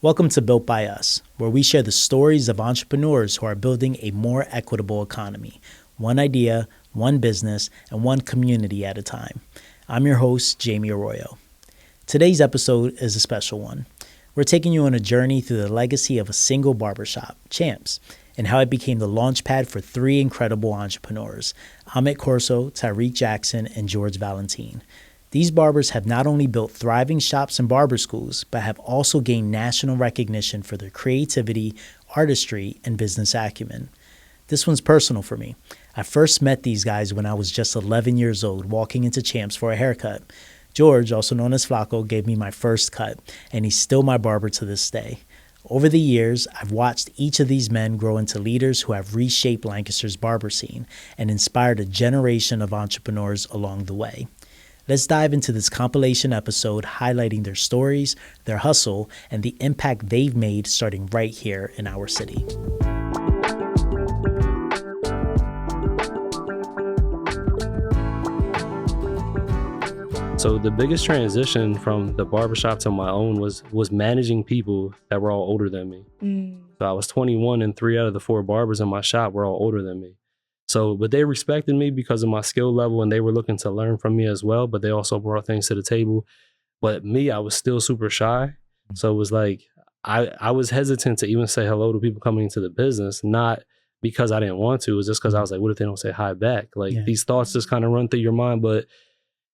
Welcome to Built by Us, where we share the stories of entrepreneurs who are building a more equitable economy, one idea, one business, and one community at a time. I'm your host, Jamie Arroyo. Today's episode is a special one. We're taking you on a journey through the legacy of a single barbershop, Champs, and how it became the launchpad for three incredible entrepreneurs, Amit Corso, Tyrik Jackson, and Jorge Valentin. These barbers have not only built thriving shops and barber schools, but have also gained national recognition for their creativity, artistry, and business acumen. This one's personal for me. I first met these guys when I was just 11 years old, walking into Champs for a haircut. George, also known as Flacco, gave me my first cut, and he's still my barber to this day. Over the years, I've watched each of these men grow into leaders who have reshaped Lancaster's barber scene and inspired a generation of entrepreneurs along the way. Let's dive into this compilation episode highlighting their stories, their hustle, and the impact they've made starting right here in our city. So the biggest transition from the barbershop to my own was managing people that were all older than me. So I was 21 and 3 out of the 4 barbers in my shop were all older than me. So, but they respected me because of my skill level and they were looking to learn from me as well, but they also brought things to the table. But me, I was still super shy. So it was like, I was hesitant to even say hello to people coming into the business, not because I didn't want to. It was just because I was like, what if they don't say hi back? These thoughts just kind of run through your mind, but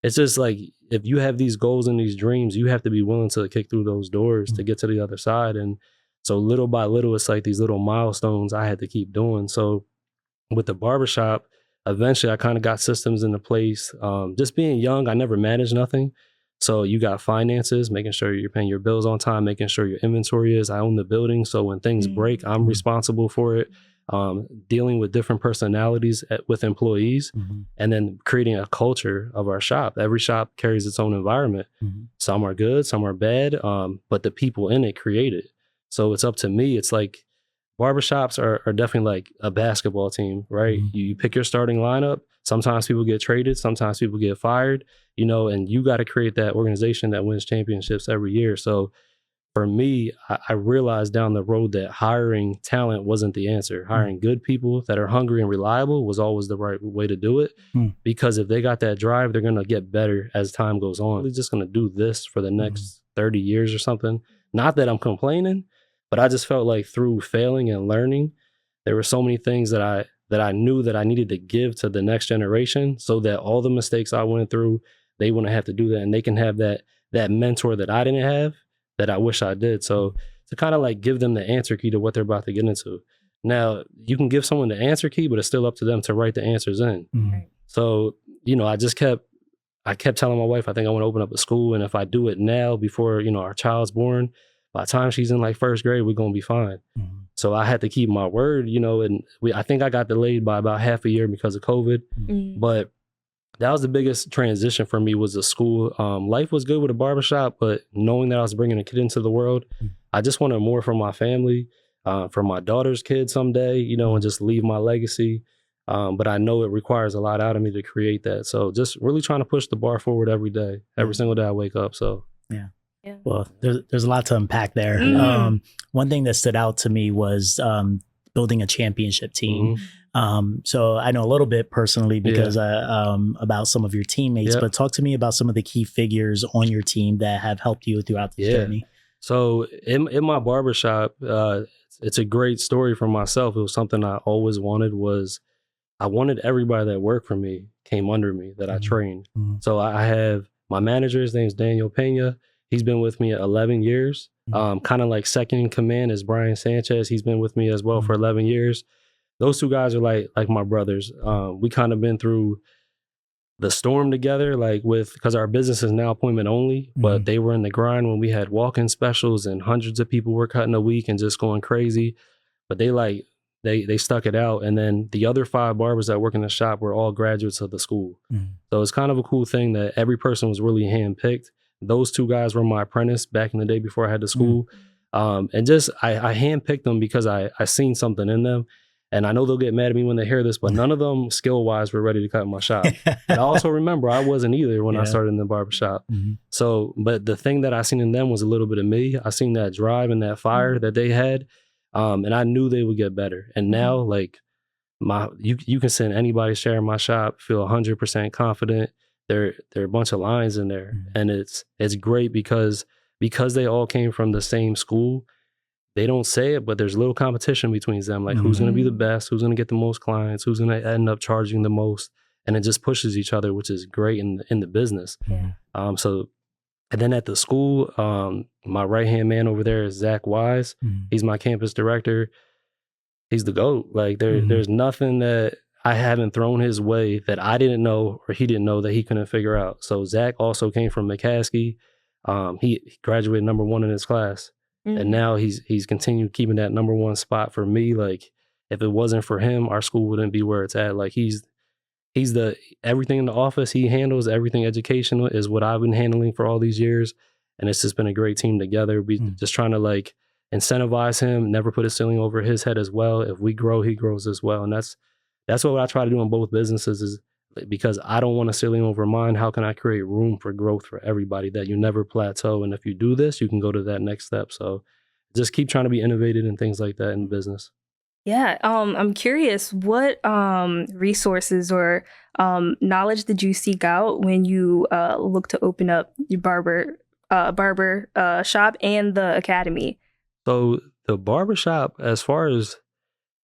it's just like, if you have these goals and these dreams, you have to be willing to kick through those doors to get to the other side. And so little by little, it's like these little milestones I had to keep doing. So with the barbershop, eventually I kind of got systems into place. Just being young, I never managed nothing. So you got finances, making sure you're paying your bills on time, making sure your inventory is. I own the building. So when things break, I'm responsible for it. Dealing with different personalities with employees, and then creating a culture of our shop. Every shop carries its own environment. Some are good, some are bad, but the people in it create it. So it's up to me. It's like barbershops are definitely like a basketball team, right? You pick your starting lineup. Sometimes people get traded, sometimes people get fired, and you got to create that organization that wins championships every year. So for me, I realized down the road that hiring talent wasn't the answer. Hiring good people that are hungry and reliable was always the right way to do it. Because if they got that drive, they're going to get better as time goes on. They're just going to do this for the next 30 years or something. Not that I'm complaining, but I just felt like through failing and learning, there were so many things that I knew that I needed to give to the next generation so that all the mistakes I went through, they wouldn't have to do that. And they can have that mentor that I didn't have that I wish I did. So to kind of like give them the answer key to what they're about to get into. Now, you can give someone the answer key, but it's still up to them to write the answers in. So, I kept telling my wife, I think I want to open up a school. And if I do it now before, our child's born, by the time she's in like first grade, we're going to be fine. So I had to keep my word, and I think I got delayed by about half a year because of COVID. But that was the biggest transition for me was the school. Life was good with a barbershop, but knowing that I was bringing a kid into the world, I just wanted more for my family, for my daughter's kid someday, and just leave my legacy. But I know it requires a lot out of me to create that. So just really trying to push the bar forward every day, every single day I wake up. So yeah. Well, there's a lot to unpack there. One thing that stood out to me was building a championship team. So I know a little bit personally because about some of your teammates, but talk to me about some of the key figures on your team that have helped you throughout this journey. So in my barbershop, it's a great story for myself. It was something I always wanted I wanted everybody that worked for me came under me that I trained. So I have my manager, his name's Daniel Pena. He's been with me 11 years. Kind of like second in command is Brian Sanchez. He's been with me as well for 11 years. Those two guys are like my brothers. We kind of been through the storm together, because our business is now appointment only, but they were in the grind when we had walk-in specials and hundreds of people were cutting a week and just going crazy. But they stuck it out. And then the other 5 barbers that work in the shop were all graduates of the school. So it's kind of a cool thing that every person was really handpicked. Those 2 guys were my apprentice back in the day before I had the school. And just, I handpicked them because I seen something in them. And I know they'll get mad at me when they hear this, but none of them skill-wise were ready to cut in my shop. And I also remember I wasn't either when I started in the barbershop. So, but the thing that I seen in them was a little bit of me. I seen that drive and that fire that they had. And I knew they would get better. And now, like, you can send anybody sharing my shop, feel 100% confident. There are a bunch of lines in there. And it's great because they all came from the same school. They don't say it, but there's a little competition between them. Like, who's going to be the best? Who's going to get the most clients? Who's going to end up charging the most? And it just pushes each other, which is great in the business. So, and then at the school, my right-hand man over there is Zach Wise. He's my campus director. He's the GOAT. Like, there's nothing that I haven't thrown his way that I didn't know or he didn't know that he couldn't figure out. So Zach also came from McCaskey. He graduated #1 in his class. And now he's continued keeping that #1 spot for me. Like, if it wasn't for him, our school wouldn't be where it's at. Like, he's the everything in the office. He handles everything educational is what I've been handling for all these years. And it's just been a great team together. We just trying to like incentivize him, never put a ceiling over his head as well. If we grow, he grows as well. And that's what I try to do in both businesses is because I don't want a ceiling over mine. How can I create room for growth for everybody that you never plateau? And if you do this, you can go to that next step. So just keep trying to be innovative and things like that in business. Yeah. I'm curious, what resources or knowledge did you seek out when you look to open up your barber shop and the academy? So the barbershop, as far as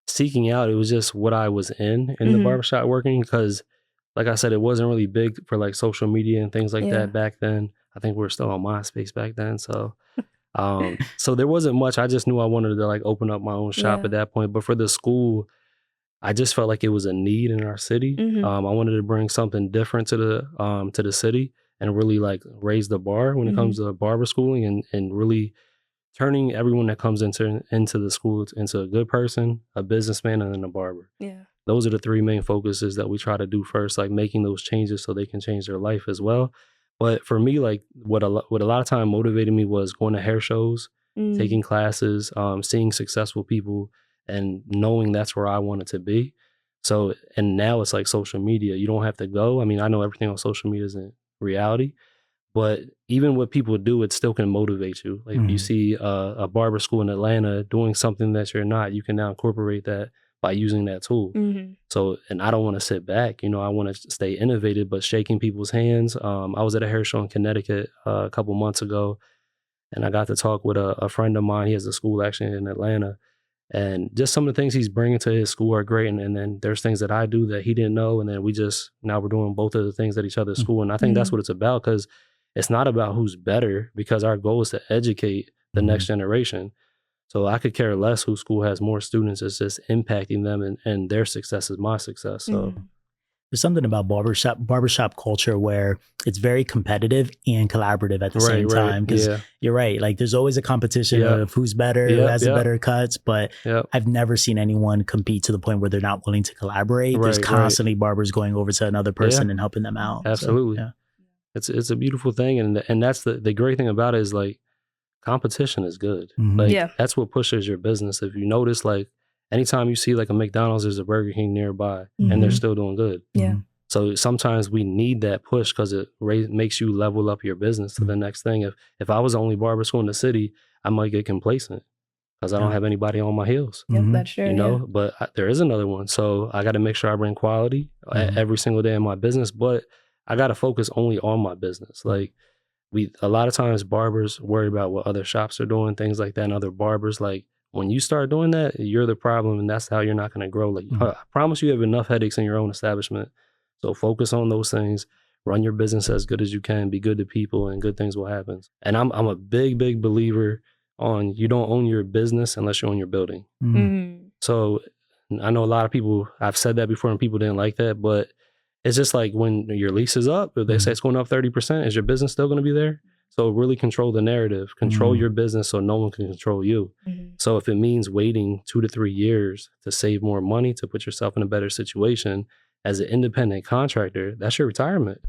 seeking out, it was just what I was in the barbershop working because like I said, it wasn't really big for like social media and things like that back then. I think we were still on MySpace back then. So, so there wasn't much. I just knew I wanted to like open up my own shop at that point. But for the school, I just felt like it was a need in our city. I wanted to bring something different to the city and really like raise the bar when it comes to barber schooling and really turning everyone that comes into the school into a good person, a businessman, and then a barber. Yeah. Those are the 3 main focuses that we try to do first, like making those changes so they can change their life as well. But for me, like what a lot of time motivated me was going to hair shows, taking classes, seeing successful people and knowing that's where I wanted to be. So, and now it's like social media. You don't have to go. I mean, I know everything on social media isn't reality, but even what people do, it still can motivate you. Like if you see a barber school in Atlanta doing something that you're not, you can now incorporate that by using that tool. So, and I don't want to sit back, I want to stay innovative, but shaking people's hands. I was at a hair show in Connecticut a couple months ago, and I got to talk with a friend of mine. He has a school actually in Atlanta, and just some of the things he's bringing to his school are great. And then there's things that I do that he didn't know. And then now we're doing both of the things at each other's school. And I think that's what it's about, because it's not about who's better, because our goal is to educate the next generation. So I could care less whose school has more students. It's just impacting them, and their success is my success. So there's something about barbershop culture where it's very competitive and collaborative at the same time. Because you're right, like there's always a competition of who's better, who has the better cuts. But I've never seen anyone compete to the point where they're not willing to collaborate. There's constantly barbers going over to another person and helping them out. Absolutely, so, it's a beautiful thing, and that's the great thing about it is like competition is good. Like that's what pushes your business. If you notice, like anytime you see like a McDonald's, there's a Burger King nearby, and they're still doing good. So sometimes we need that push because it makes you level up your business to the next thing. If I was the only barber school in the city, I might get complacent because I don't have anybody on my heels. That's true. But there is another one. So I got to make sure I bring quality every single day in my business, but I got to focus only on my business. Like a lot of times barbers worry about what other shops are doing, things like that, and other barbers. Like when you start doing that, you're the problem, and that's how you're not going to grow. Like I promise you have enough headaches in your own establishment. So focus on those things, run your business as good as you can, be good to people, and good things will happen. And I'm a big believer on you don't own your business unless you own your building. So I know a lot of people, I've said that before and people didn't like that, but it's just like when your lease is up, if they say it's going up 30%, is your business still going to be there? So really control the narrative, control your business so no one can control you. So if it means waiting 2 to 3 years to save more money, to put yourself in a better situation as an independent contractor, that's your retirement.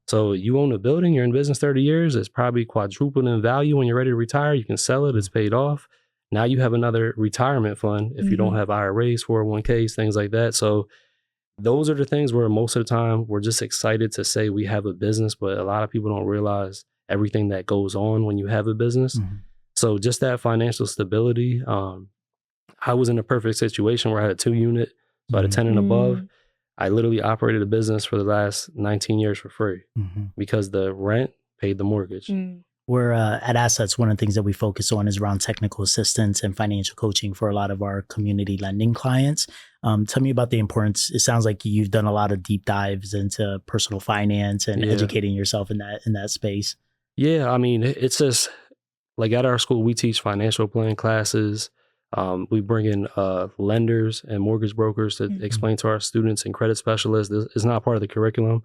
So you own a building, you're in business 30 years, it's probably quadrupled in value when you're ready to retire. You can sell it, it's paid off. Now you have another retirement fund if you don't have IRAs, 401ks, things like that. So those are the things where most of the time we're just excited to say we have a business, but a lot of people don't realize everything that goes on when you have a business. So just that financial stability. I was in a perfect situation where I had a 2-unit, so I had a 10 and above. I literally operated a business for the last 19 years for free because the rent paid the mortgage. We're at Assets, one of the things that we focus on is around technical assistance and financial coaching for a lot of our community lending clients. Tell me about the importance. It sounds like you've done a lot of deep dives into personal finance and educating yourself in that space. Yeah, I mean, it's just like at our school, we teach financial plan classes. We bring in lenders and mortgage brokers to explain to our students and credit specialists. It's not part of the curriculum,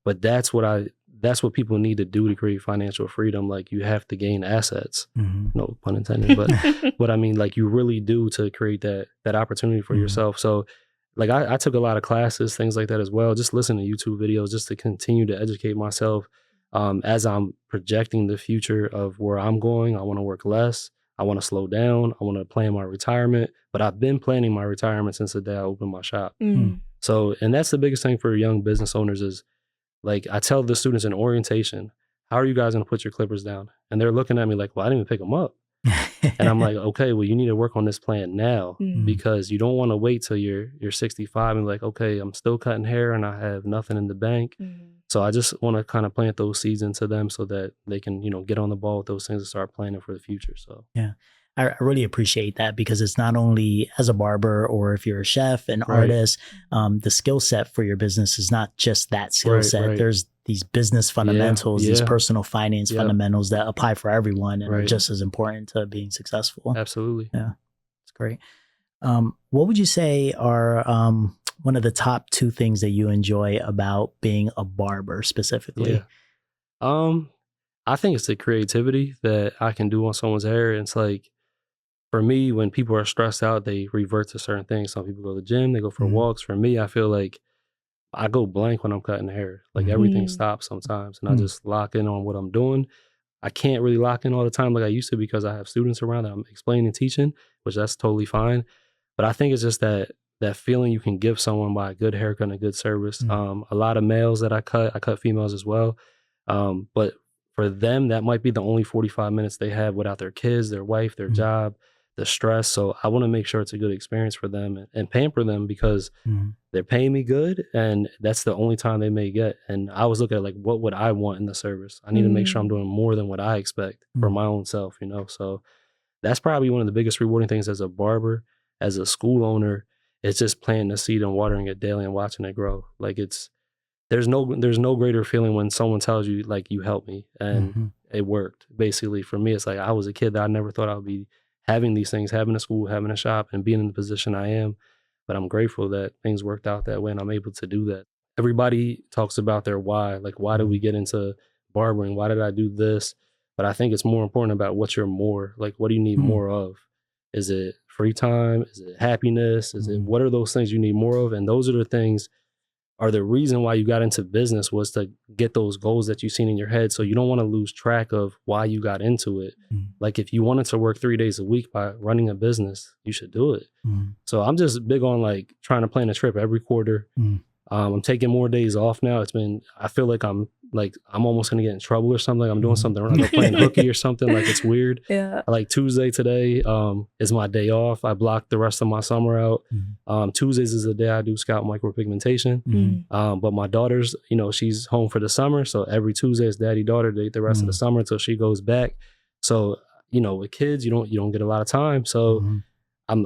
but that's what people need to do to create financial freedom. Like you have to gain assets, no pun intended, but I mean, like you really do to create that opportunity for yourself. So like I took a lot of classes, things like that as well, just listen to YouTube videos, just to continue to educate myself. As I'm projecting the future of where I'm going, I want to work less. I want to slow down. I want to plan my retirement, but I've been planning my retirement since the day I opened my shop. So, and that's the biggest thing for young business owners is like, I tell the students in orientation, how are you guys going to put your clippers down? And they're looking at me like, well, I didn't even pick them up. And I'm like, okay, well, you need to work on this plan now because you don't want to wait till you're 65 and like, okay, I'm still cutting hair and I have nothing in the bank. So I just want to kind of plant those seeds into them so that they can, get on the ball with those things and start planning for the future. So yeah, I really appreciate that because it's not only as a barber or if you're a chef, an artist, the skill set for your business is not just that skill set. There's these business fundamentals, these personal finance fundamentals that apply for everyone and are just as important to being successful. Absolutely. Yeah, it's great. What would you say are one of the top 2 things that you enjoy about being a barber specifically? I think it's the creativity that I can do on someone's hair. It's like, for me, when people are stressed out, they revert to certain things. Some people go to the gym, they go for walks. For me, I feel like I go blank when I'm cutting hair. Like everything stops sometimes and I just lock in on what I'm doing. I can't really lock in all the time like I used to because I have students around that I'm explaining and teaching, which that's totally fine. But I think it's just that feeling you can give someone by a good haircut and a good service. A lot of males that I cut females as well. But for them, that might be the only 45 minutes they have without their kids, their wife, their job, the stress. So I want to make sure it's a good experience for them and pamper them because they're paying me good and that's the only time they may get. And I always look at like, what would I want in the service? I need to make sure I'm doing more than what I expect for my own self, So that's probably one of the biggest rewarding things as a barber, as a school owner. It's just planting the seed and watering it daily and watching it grow. Like there's no greater feeling when someone tells you like you helped me and it worked. Basically for me, it's like I was a kid that I never thought I would be having these things, having a school, having a shop and being in the position I am. But I'm grateful that things worked out that way and I'm able to do that. Everybody talks about their why, like why did we get into barbering? Why did I do this? But I think it's more important about what you're more, like what do you need more of? Is it free time? Is it happiness? Is it, what are those things you need more of? And those are the things are the reason why you got into business was to get those goals that you've seen in your head. So you don't want to lose track of why you got into it. Like if you wanted to work 3 days a week by running a business, you should do it. So I'm just big on like trying to plan a trip every quarter. I'm taking more days off now. I feel like I'm almost going to get in trouble or something. Like I'm doing something wrong. I'm playing hooky or something. Like it's weird. Yeah. Like Tuesday today is my day off. I blocked the rest of my summer out. Tuesdays is the day I do scalp micropigmentation. But my daughter's, she's home for the summer. So every Tuesday is daddy-daughter date the rest of the summer until she goes back. So, with kids, you don't get a lot of time. So I'm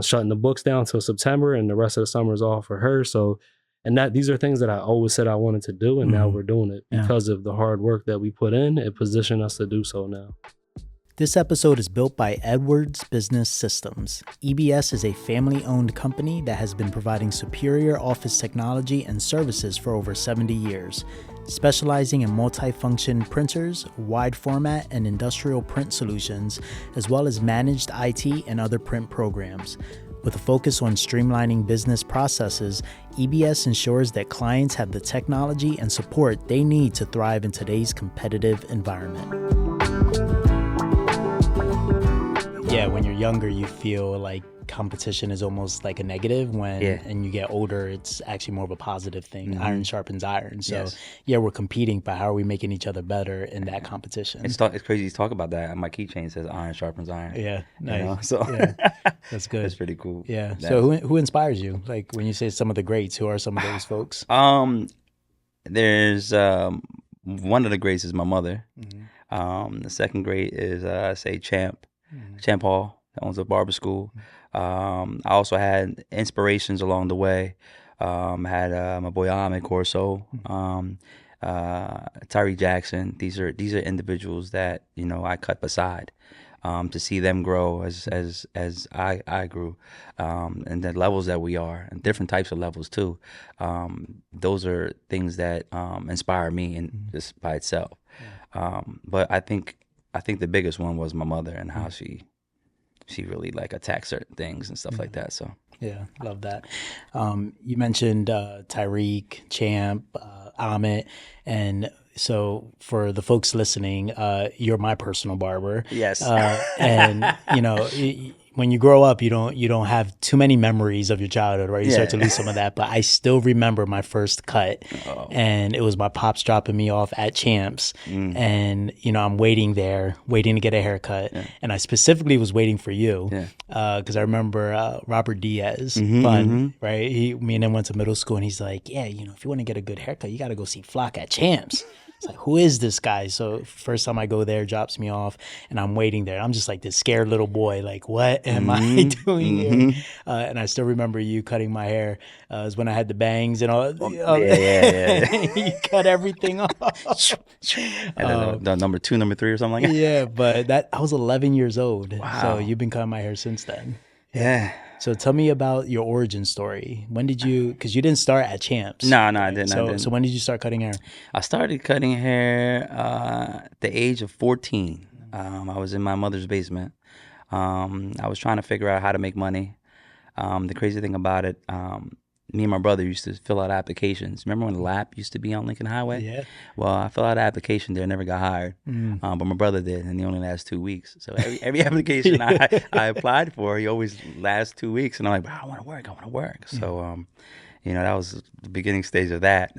shutting the books down till September and the rest of the summer is all for her. So, and these are things that I always said I wanted to do. And now we're doing it because of the hard work that we put in. It positioned us to do so now. This episode is built by Edwards Business Systems. EBS is a family-owned company that has been providing superior office technology and services for over 70 years, specializing in multifunction printers, wide format and industrial print solutions, as well as managed IT and other print programs. With a focus on streamlining business processes, EBS ensures that clients have the technology and support they need to thrive in today's competitive environment. Yeah, when you're younger, you feel like competition is almost like a negative. And you get older, it's actually more of a positive thing. Iron sharpens iron. So yeah, we're competing, but how are we making each other better in that competition? It's crazy to talk about that. My keychain says iron sharpens iron. Yeah, nice. So yeah, that's good. That's pretty cool. Yeah. So who inspires you? Like when you say some of the greats, who are some of those folks? There's one of the greats is my mother. The second great is say Champ Hall, that owns a barber school. I also had inspirations along the way. Had my boy Amit Corso, Tyrik Jackson. These are individuals that I cut beside to see them grow as I grew, and the levels that we are, and different types of levels too. Those are things that inspire me in just by itself. But I think the biggest one was my mother and how she really like attacked certain things and stuff like that. So yeah, love that. You mentioned Tyrik, Champ, Amit, and so for the folks listening, you're my personal barber. Yes. And when you grow up, you don't have too many memories of your childhood, right? You start to lose some of that. But I still remember my first cut, and it was my pops dropping me off at Champs, and I'm waiting there, waiting to get a haircut, and I specifically was waiting for you, because I remember Robert Diaz, right? Me and him went to middle school, and he's like, yeah, if you want to get a good haircut, you got to go see Flock at Champs. It's like, who is this guy? So first time I go there, drops me off, and I'm waiting there. I'm just like this scared little boy, like, what am I doing here? And I still remember you cutting my hair. It was when I had the bangs and all. You cut everything off. The number 2, number 3 or something like that. Yeah, but I was 11 years old. Wow. So you've been cutting my hair since then. Yeah. So tell me about your origin story. When did you, because you didn't start at Champs. No, I didn't. So when did you start cutting hair? I started cutting hair at the age of 14. I was in my mother's basement. I was trying to figure out how to make money. The crazy thing about it, me and my brother used to fill out applications. Remember when LAP used to be on Lincoln Highway? Yeah. Well, I filled out an application there, never got hired. But my brother did, and he only lasts 2 weeks. So every application I applied for, he always lasts 2 weeks. And I'm like, bro, I want to work. So, that was the beginning stage of that.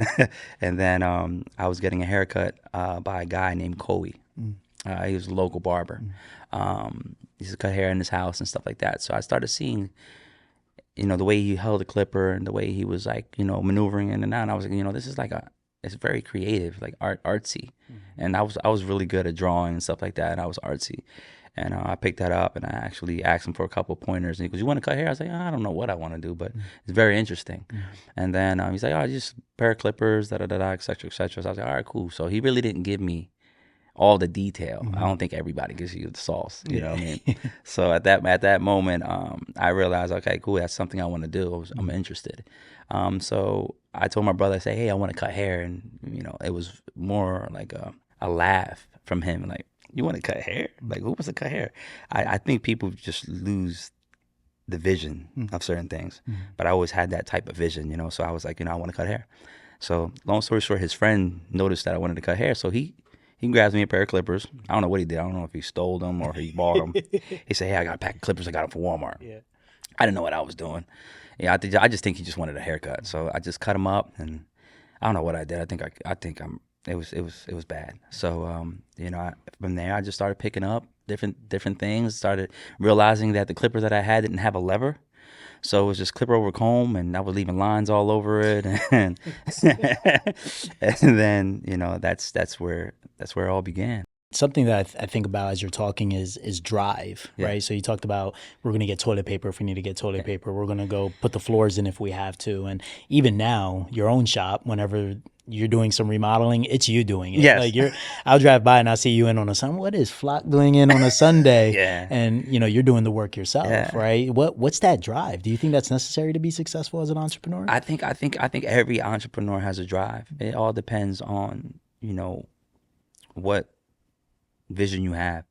And then I was getting a haircut by a guy named Coey. He was a local barber. He used to cut hair in his house and stuff like that. So I started seeing the way he held a clipper and the way he was like, maneuvering in and out. And I was like, this is like it's very creative, like artsy. And I was really good at drawing and stuff like that. And I was artsy. And I picked that up and I actually asked him for a couple of pointers. And he goes, you want to cut hair? I was like, I don't know what I want to do, but it's very interesting. And then he's like, just a pair of clippers, et cetera, et cetera. So I was like, all right, cool. So he really didn't give me all the detail. I don't think everybody gives you the sauce, you know what I mean? So at that moment, I realized, okay, cool, that's something I want to do. I'm interested. So I told my brother, I said, hey, I want to cut hair. And, it was more like a laugh from him. Like, you want to cut hair? Like, who wants to cut hair? I think people just lose the vision of certain things. But I always had that type of vision, so I was like, I want to cut hair. So long story short, his friend noticed that I wanted to cut hair. So he grabs me a pair of clippers. I don't know what he did. I don't know if he stole them or if he bought them. He said, hey, I got a pack of clippers. I got them from Walmart. Yeah. I didn't know what I was doing. Yeah, I just think he just wanted a haircut. So I just cut him up, and I don't know what I did. It was bad. So from there I just started picking up different things. Started realizing that the clipper that I had didn't have a lever. So it was just clipper over comb, and I was leaving lines all over it, and and then that's where it all began. Something that I think about as you're talking is drive, right? So you talked about we're going to get toilet paper if we need to get toilet paper. We're going to go put the floors in if we have to. And even now, your own shop, whenever you're doing some remodeling, it's you doing it. Yes. Like I'll drive by and I'll see you in on a Sunday. What is Flock doing in on a Sunday? And you're doing the work yourself, right? What's that drive? Do you think that's necessary to be successful as an entrepreneur? I think every entrepreneur has a drive. It all depends on what vision you have.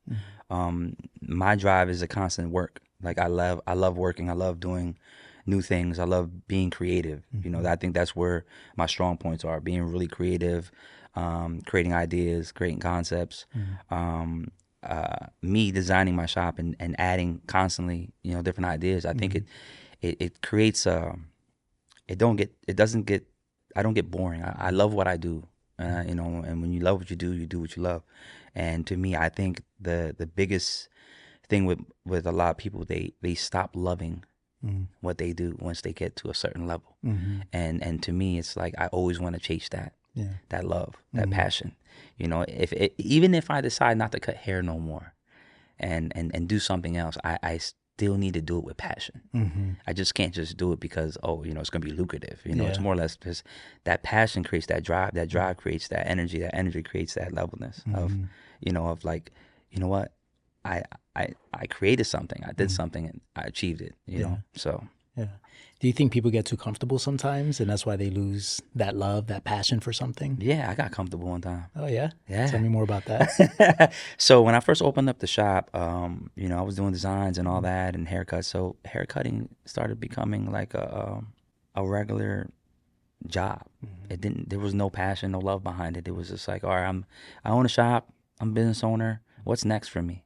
My drive is a constant work. Like I love working. I love doing new things. I love being creative. I think that's where my strong points are, being really creative, creating ideas, creating concepts. me designing my shop and adding constantly, different ideas, I think it creates I don't get boring. I love what I do, and when you love what you do what you love. And to me, I think the biggest thing with a lot of people, they stop loving what they do once they get to a certain level. And to me, it's like I always want to chase that love, that passion. Even if I decide not to cut hair no more and do something else, I still need to do it with passion. I just can't just do it because, it's going to be lucrative. It's more or less just that passion creates that drive. That drive creates that energy creates that levelness of like, what? I created something. I did something and I achieved it, so. Yeah. Do you think people get too comfortable sometimes and that's why they lose that love, that passion for something? Yeah, I got comfortable one time. Oh, yeah? Yeah. Tell me more about that. So when I first opened up the shop, I was doing designs and all that and haircuts. So haircutting started becoming like a regular job. There was no passion, no love behind it. It was just like, all right, I own a shop. I'm a business owner. What's next for me?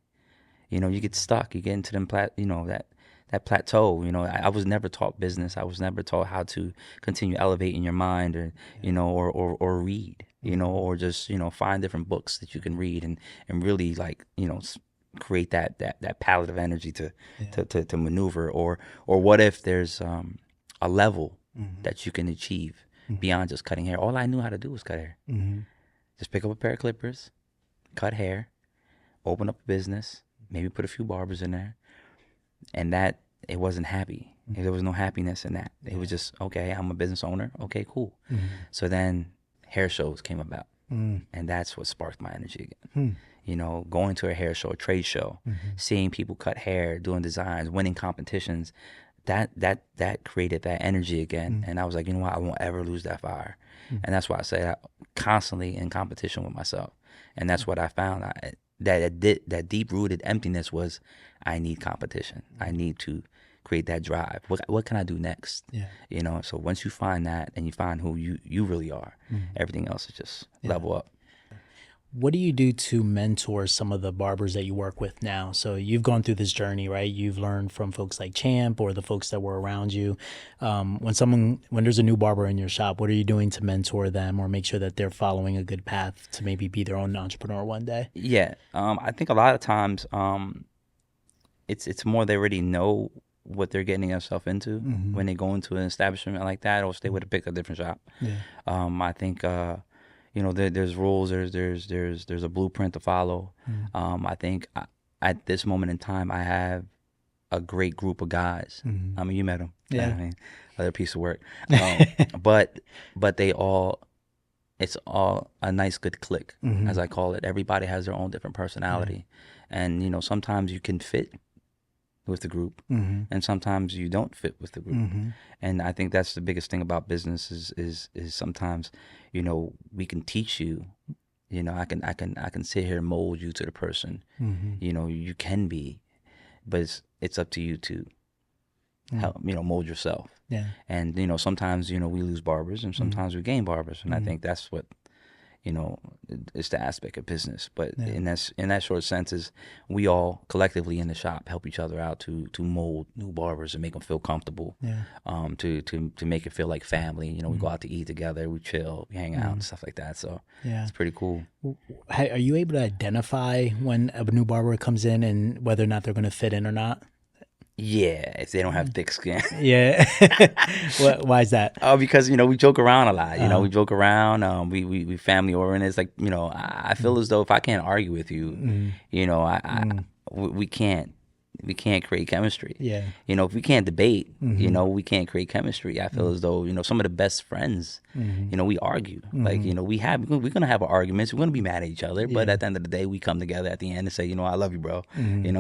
You get stuck. You get into them that plateau. I was never taught business. I was never taught how to continue elevating your mind, or or read, or just find different books that you can read and really like create that palette of energy to maneuver. Or what if there's a level that you can achieve beyond just cutting hair? All I knew how to do was cut hair. Just pick up a pair of clippers, cut hair, open up a business, maybe put a few barbers in there. And that, it wasn't happy. There was no happiness in that. It was just, okay, I'm a business owner. Okay, cool. So then hair shows came about. And that's what sparked my energy again. Going to a hair show, a trade show, seeing people cut hair, doing designs, winning competitions, that created that energy again. And I was like, what? I won't ever lose that fire. And that's why I say I'm constantly in competition with myself. And that's what I found. That deep-rooted emptiness was, I need competition. I need to create that drive. What can I do next? Yeah. So once you find that and you find who you really are, everything else is just level up. What do you do to mentor some of the barbers that you work with now? So you've gone through this journey, right? You've learned from folks like Champ or the folks that were around you. When there's a new barber in your shop, what are you doing to mentor them or make sure that they're following a good path to maybe be their own entrepreneur one day? Yeah, I think a lot of times it's more they already know what they're getting themselves into when they go into an establishment like that, or if they would have picked a different shop. Yeah. I think there's rules, there's a blueprint to follow. I think at this moment in time, I have a great group of guys. I mean, you met them. Yeah. Other piece of work. But it's all a nice, good click, as I call it. Everybody has their own different personality. And, sometimes you can fit with the group, and sometimes you don't fit with the group. And I think that's the biggest thing about business is sometimes, we can teach you, I can sit here and mold you to the person, you can be, but it's up to you to help, mold yourself. Yeah. And, sometimes, we lose barbers and sometimes we gain barbers. And I think that's what, it's the aspect of business. But in that short sense is we all collectively in the shop help each other out to mold new barbers and make them feel comfortable. To make it feel like family. We go out to eat together, we chill, we hang out and stuff like that. So it's pretty cool. Are you able to identify when a new barber comes in and whether or not they're going to fit in or not? Yeah, if they don't have thick skin. Yeah. Why is that? Because, we joke around a lot. We joke around. We family oriented. It's like, I feel as though if I can't argue with you, we can't create chemistry. Yeah. If we can't debate, we can't create chemistry. I feel as though, some of the best friends, we argue. Like, we're going to have arguments. We're going to be mad at each other. But at the end of the day, we come together at the end and say, I love you, bro.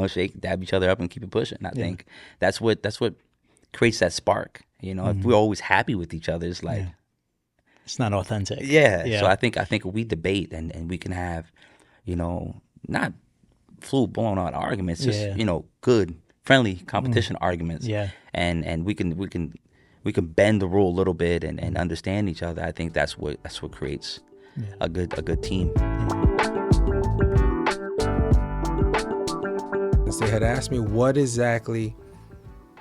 Shake, dab each other up and keep it pushing. I think that's what creates that spark. If we're always happy with each other, it's like, it's not authentic. Yeah. So I think we debate and we can have, not full blown out arguments, just good, friendly competition arguments. Yeah. And we can bend the rule a little bit and understand each other. I think that's what creates a good team. questions. They had asked me what exactly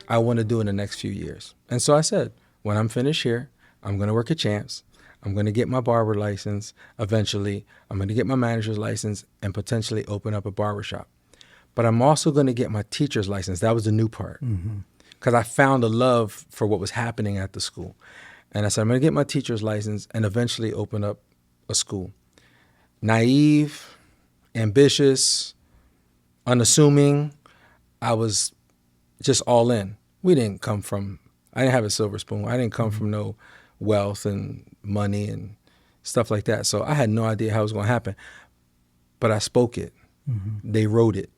I want to do in the next few years. And so I said, when I'm finished here, I'm going to work at Champs. I'm going to get my barber license eventually. I'm going to get my manager's license and potentially open up a barbershop. But I'm also going to get my teacher's license. That was the new part. Because I found a love for what was happening at the school. And I said, I'm going to get my teacher's license and eventually open up a school. Naive, ambitious, unassuming. I was just all in. I didn't have a silver spoon. I didn't come from no wealth and money and stuff like that. So I had no idea how it was going to happen. But I spoke it. They wrote it.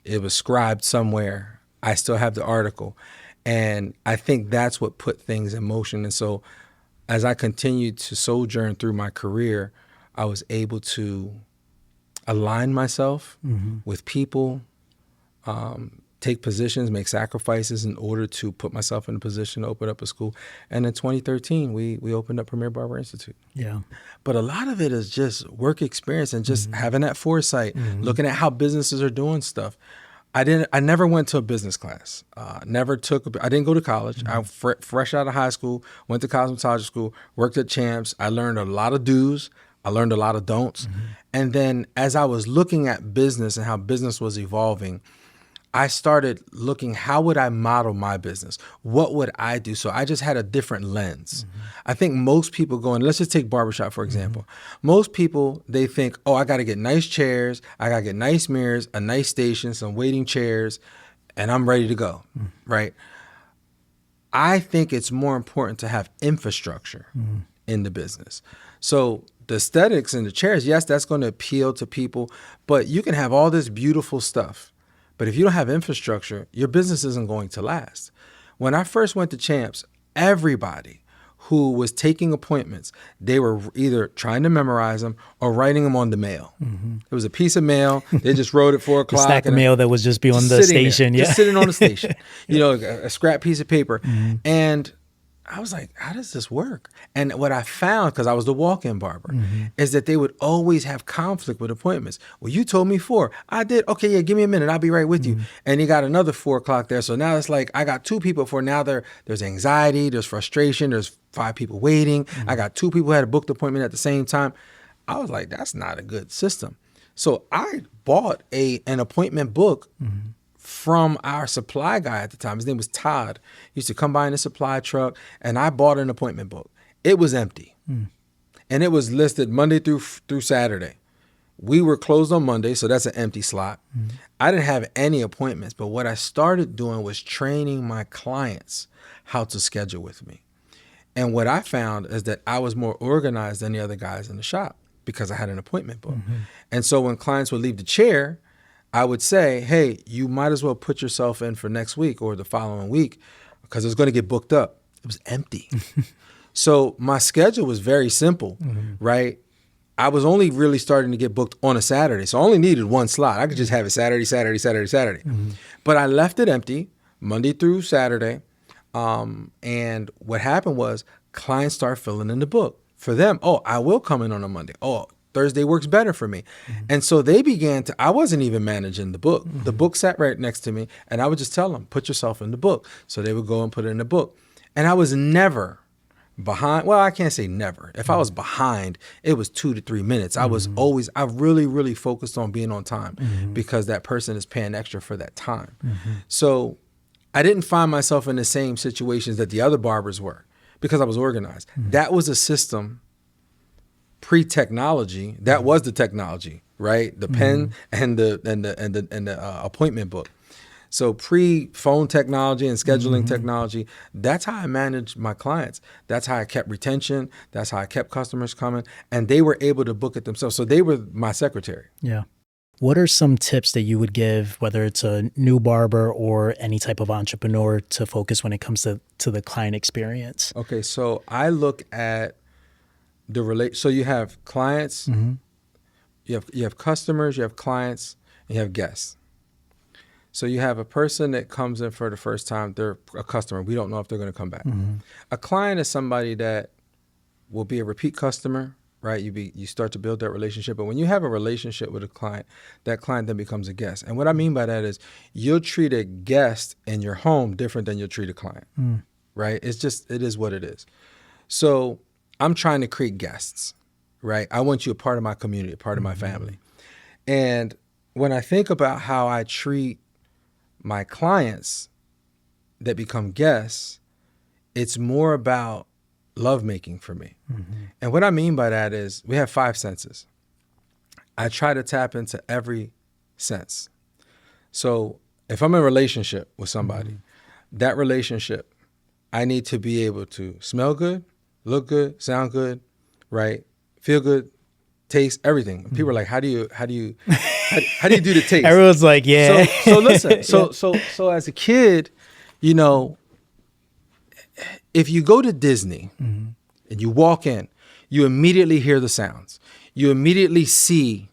It was scribed somewhere. I still have the article. And I think that's what put things in motion. And so as I continued to sojourn through my career, I was able to align myself with people, take positions, make sacrifices in order to put myself in a position to open up a school. And in 2013, we opened up Premier Barber Institute. Yeah. But a lot of it is just work experience and just having that foresight, looking at how businesses are doing stuff. I never went to a business class. I didn't go to college. I fresh out of high school, went to cosmetology school, worked at Champs. I learned a lot of do's. I learned a lot of don'ts. And then as I was looking at business and how business was evolving, I started looking, how would I model my business? What would I do? So I just had a different lens. I think most people let's just take barbershop, for example. Most people, they think, oh, I got to get nice chairs. I got to get nice mirrors, a nice station, some waiting chairs, and I'm ready to go, right? I think it's more important to have infrastructure in the business. So the aesthetics and the chairs, yes, that's going to appeal to people, but you can have all this beautiful stuff. But if you don't have infrastructure, your business isn't going to last. When I first went to Champs, everybody who was taking appointments, they were either trying to memorize them or writing them on the mail. It was a piece of mail. They just wrote at 4 o'clock. The stack of mail that was just beyond the station. Just sitting on the station. A scrap piece of paper. And I was like, how does this work? And what I found, because I was the walk-in barber, is that they would always have conflict with appointments. Well, you told me 4. I did. Okay, yeah, give me a minute. I'll be right with you. And you got another 4 o'clock there. So now it's like I got 2 people for now. There's anxiety, there's frustration, there's 5 people waiting. I got 2 people who had a booked appointment at the same time. I was like, that's not a good system. So I bought an appointment book from our supply guy at the time. His name was Todd. He used to come by in a supply truck, and I bought an appointment book. It was empty. And it was listed Monday through Saturday. We were closed on Monday, so that's an empty slot. I didn't have any appointments, but what I started doing was training my clients how to schedule with me. And what I found is that I was more organized than the other guys in the shop because I had an appointment book. And so when clients would leave the chair, I would say, hey, you might as well put yourself in for next week or the following week because it's going to get booked up. It was empty. So my schedule was very simple, right? I was only really starting to get booked on a Saturday. So I only needed 1 slot. I could just have it Saturday, Saturday, Saturday, Saturday. But I left it empty Monday through Saturday. And what happened was clients start filling in the book. For them, oh, I will come in on a Monday. Oh, Thursday works better for me. And so they began I wasn't even managing the book. The book sat right next to me, and I would just tell them, put yourself in the book. So they would go and put it in the book. And I was never behind. Well, I can't say never. If I was behind, it was 2 to 3 minutes. I was always, I really, really focused on being on time because that person is paying extra for that time. So I didn't find myself in the same situations that the other barbers were because I was organized. That was a system pre-technology. That was the technology, right? The pen and the appointment book. So pre-phone technology and scheduling technology, that's how I managed my clients. That's how I kept retention. That's how I kept customers coming. And they were able to book it themselves. So they were my secretary. Yeah. What are some tips that you would give, whether it's a new barber or any type of entrepreneur, to focus when it comes to the client experience? Okay, so I look at so you have clients, you have customers, you have clients, and you have guests. So you have a person that comes in for the first time, they're a customer. We don't know if they're going to come back. A client is somebody that will be a repeat customer right? You start to build that relationship. But when you have a relationship with a client, that client then becomes a guest. And what I mean by that is you'll treat a guest in your home different than you'll treat a client, right? It is what it is. So I'm trying to create guests, right? I want you a part of my community, a part of my family. And when I think about how I treat my clients that become guests, it's more about lovemaking for me. And what I mean by that is we have 5 senses. I try to tap into every sense. So if I'm in a relationship with somebody, that relationship, I need to be able to smell good, look good, sound good, right? Feel good, taste, everything. People are like, how do you do the taste? Everyone's like, yeah. So listen, so as a kid, you know, if you go to Disney and you walk in, you immediately hear the sounds. You immediately see,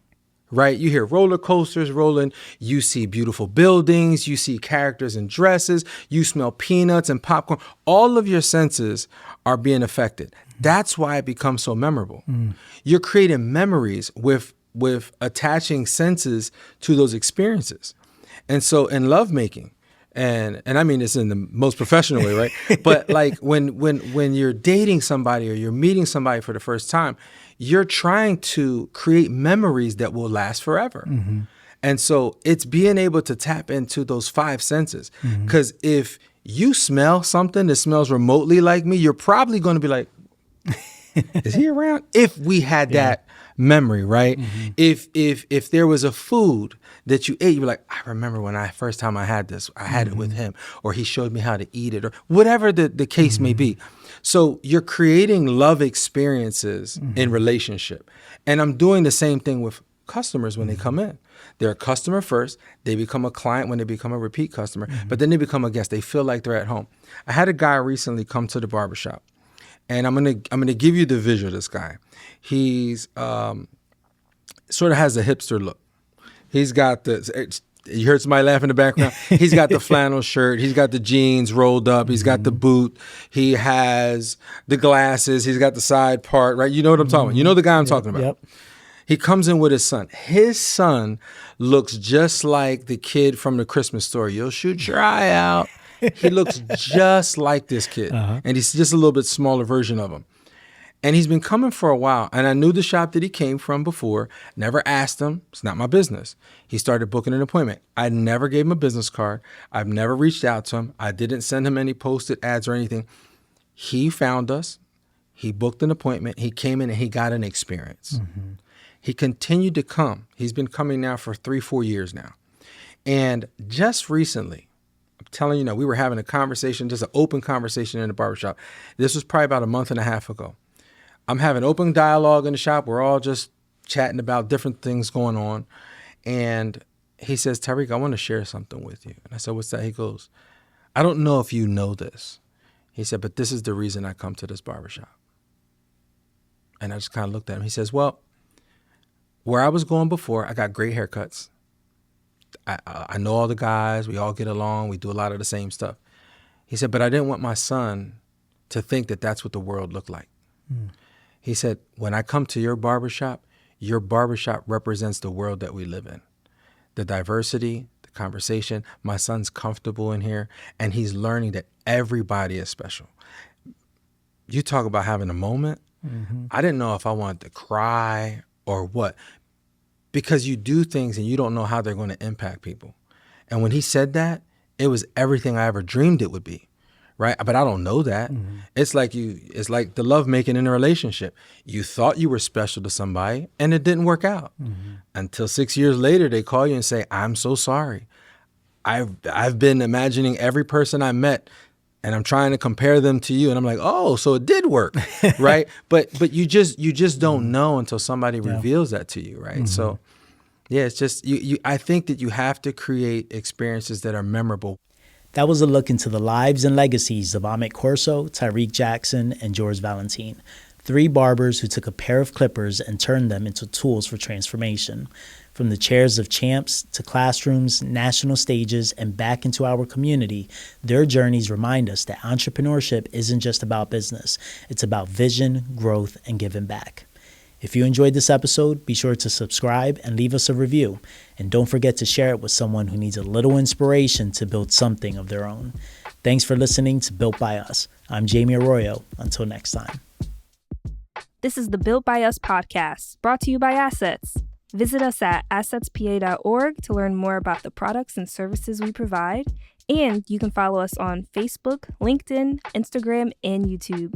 right? You hear roller coasters rolling. You see beautiful buildings. You see characters in dresses. You smell peanuts and popcorn. All of your senses are being affected. That's why it becomes so memorable. You're creating memories with attaching senses to those experiences. And so in lovemaking, and I mean this in the most professional way, right? But like when you're dating somebody or you're meeting somebody for the first time, you're trying to create memories that will last forever. And so it's being able to tap into those 5 senses. Because if you smell something that smells remotely like me, you're probably going to be like, is he around? If we had that memory, right? If there was a food that you ate, you're like, I remember when first time I had this, I had it with him, or he showed me how to eat it, or whatever the case may be. So you're creating love experiences in relationship. And I'm doing the same thing with customers when they come in. They're a customer first, they become a client when they become a repeat customer, but then they become a guest. They feel like they're at home. I had a guy recently come to the barbershop. And I'm gonna give you the visual of this guy. He's sort of has a hipster look. He's got you heard somebody laugh in the background. He's got the flannel shirt. He's got the jeans rolled up. He's got the boot. He has the glasses. He's got the side part, right? You know what I'm talking about. You know the guy I'm talking about. He comes in with his son. His son looks just like the kid from the Christmas Story. You'll shoot your eye out. He looks just like this kid. And he's just a little bit smaller version of him. And he's been coming for a while. And I knew the shop that he came from before. Never asked him. It's not my business. He started booking an appointment. I never gave him a business card. I've never reached out to him. I didn't send him any posted ads or anything. He found us. He booked an appointment. He came in and he got an experience. He continued to come. He's been coming now for 3-4 years now. And just recently, I'm telling you, we were having a conversation, just an open conversation in the barbershop. This was probably about a month and a half ago. I'm having open dialogue in the shop. We're all just chatting about different things going on. And he says, Tyrik, I want to share something with you. And I said, what's that? He goes, I don't know if you know this. He said, but this is the reason I come to this barbershop. And I just kind of looked at him. He says, well, where I was going before, I got great haircuts. I know all the guys. We all get along. We do a lot of the same stuff. He said, but I didn't want my son to think that that's what the world looked like. He said, when I come to your barbershop represents the world that we live in. The diversity, the conversation. My son's comfortable in here, and he's learning that everybody is special. You talk about having a moment. I didn't know if I wanted to cry or what, because you do things and you don't know how they're going to impact people. And when he said that, it was everything I ever dreamed it would be, right? But I don't know that. It's like the love making in a relationship. You thought you were special to somebody and it didn't work out until 6 years later, they call you and say, I'm so sorry. I've been imagining every person I met and I'm trying to compare them to you. And I'm like, oh, so it did work, right? But you just don't know until somebody reveals that to you, right? So, yeah, it's just, I think that you have to create experiences that are memorable. That was a look into the lives and legacies of Amit Corso, Tyrik Jackson, and Jorge Valentin, 3 barbers who took a pair of clippers and turned them into tools for transformation. From the chairs of champs to classrooms, national stages, and back into our community, their journeys remind us that entrepreneurship isn't just about business. It's about vision, growth, and giving back. If you enjoyed this episode, be sure to subscribe and leave us a review. And don't forget to share it with someone who needs a little inspiration to build something of their own. Thanks for listening to Built by Us. I'm Jamie Arroyo. Until next time. This is the Built by Us podcast, brought to you by Assets. Visit us at assetspa.org to learn more about the products and services we provide. And you can follow us on Facebook, LinkedIn, Instagram, and YouTube.